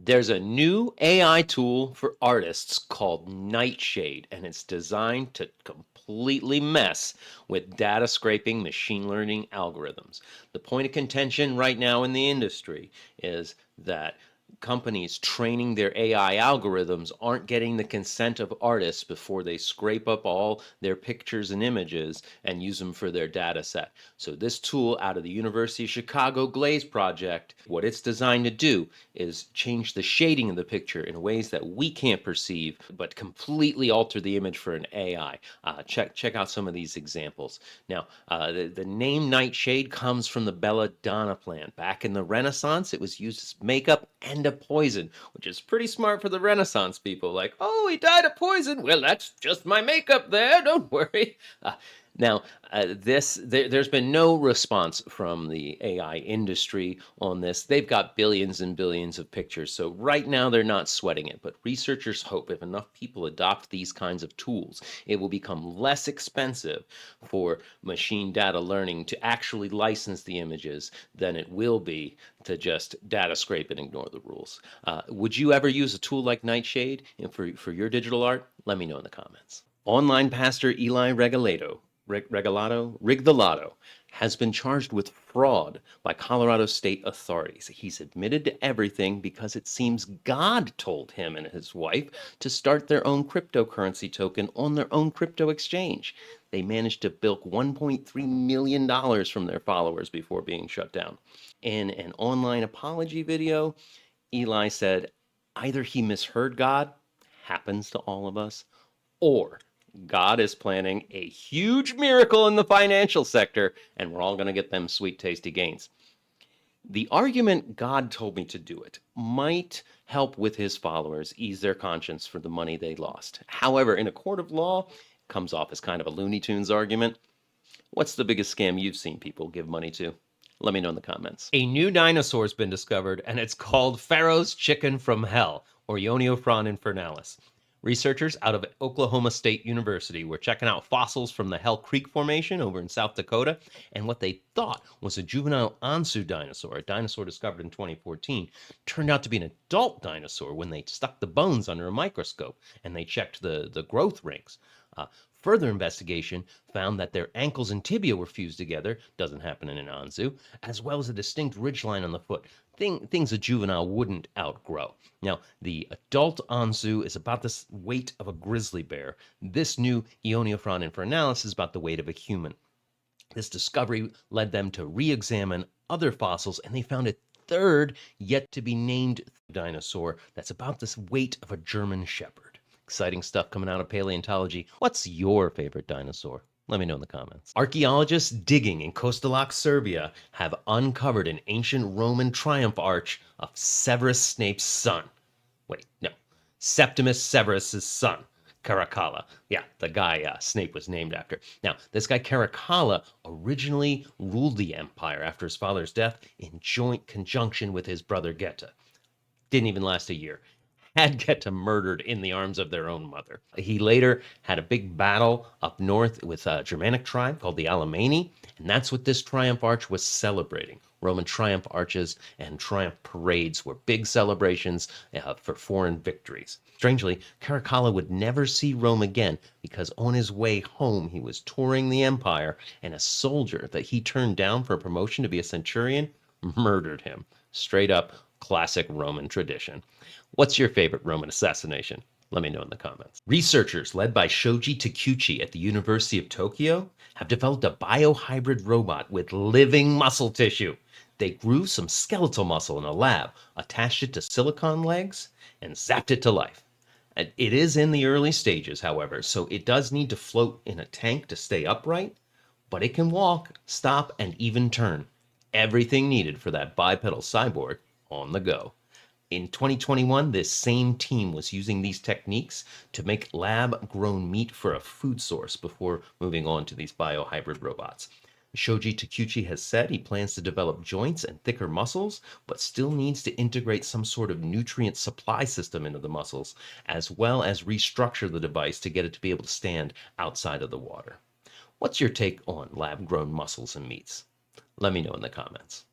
There's a new AI tool for artists called Nightshade, and it's designed to completely mess with data scraping machine learning algorithms. The point of contention right now in the industry is that companies training their AI algorithms aren't getting the consent of artists before they scrape up all their pictures and images and use them for their data set. So this tool out of the University of Chicago Glaze project, what it's designed to do is change the shading of the picture in ways that we can't perceive, but completely alter the image for an AI. Check out some of these examples. Now, the name Nightshade comes from the belladonna plant. Back in the Renaissance, it was used as makeup and a poison, which is pretty smart for the Renaissance people. Like, oh, he died of poison. Well, that's just my makeup there. Don't worry. Now, there's been no response from the AI industry on this. They've got billions and billions of pictures, so right now they're not sweating it. But researchers hope if enough people adopt these kinds of tools, it will become less expensive for machine data learning to actually license the images than it will be to just data scrape and ignore the rules. Would you ever use a tool like Nightshade for your digital art? Let me know in the comments. Online pastor Eli Regalado has been charged with fraud by Colorado state authorities. He's admitted to everything because it seems God told him and his wife to start their own cryptocurrency token on their own crypto exchange. They managed to bilk $1.3 million from their followers before being shut down. In an online apology video, Eli said either he misheard God, happens to all of us, or God is planning a huge miracle in the financial sector, and we're all going to get them sweet, tasty gains. The argument God told me to do it might help with his followers ease their conscience for the money they lost. However, in a court of law, it comes off as kind of a Looney Tunes argument. What's the biggest scam you've seen people give money to? Let me know in the comments. A new dinosaur has been discovered, and it's called Pharaoh's Chicken from Hell, or Ioniophron infernalis. Researchers out of Oklahoma State University were checking out fossils from the Hell Creek Formation over in South Dakota, and what they thought was a juvenile Ansu dinosaur, a dinosaur discovered in 2014, turned out to be an adult dinosaur when they stuck the bones under a microscope and they checked the growth rings. Further investigation found that their ankles and tibia were fused together, doesn't happen in an Anzu, as well as a distinct ridgeline on the foot, things a juvenile wouldn't outgrow. Now, the adult Anzu is about the weight of a grizzly bear. This new Ioniophron infernalis is about the weight of a human. This discovery led them to re-examine other fossils, and they found a third, yet to be named dinosaur that's about the weight of a German shepherd. Exciting stuff coming out of paleontology. What's your favorite dinosaur? Let me know in the comments. Archaeologists digging in Kostolac, Serbia, have uncovered an ancient Roman triumph arch of Severus Snape's son. Wait, no. Septimus Severus's son, Caracalla. Yeah, the guy Snape was named after. Now, this guy Caracalla originally ruled the empire after his father's death in joint conjunction with his brother Geta. Didn't even last a year. Had Geta murdered in the arms of their own mother. He later had a big battle up north with a Germanic tribe called the Alemanni, and that's what this triumph arch was celebrating. Roman triumph arches and triumph parades were big celebrations for foreign victories. Strangely, Caracalla would never see Rome again because on his way home he was touring the empire, and a soldier that he turned down for a promotion to be a centurion murdered him. Straight up classic Roman tradition. What's your favorite Roman assassination? Let me know in the comments. Researchers led by Shoji Takeuchi at the University of Tokyo have developed a BioHybrid robot with living muscle tissue. They grew some skeletal muscle in a lab, attached it to silicone legs, and zapped it to life. It is in the early stages, however, so it does need to float in a tank to stay upright, but it can walk, stop, and even turn. Everything needed for that bipedal cyborg on the go. In 2021, this same team was using these techniques to make lab-grown meat for a food source before moving on to these biohybrid robots. Shoji Takeuchi has said he plans to develop joints and thicker muscles, but still needs to integrate some sort of nutrient supply system into the muscles, as well as restructure the device to get it to be able to stand outside of the water. What's your take on lab-grown muscles and meats? Let me know in the comments.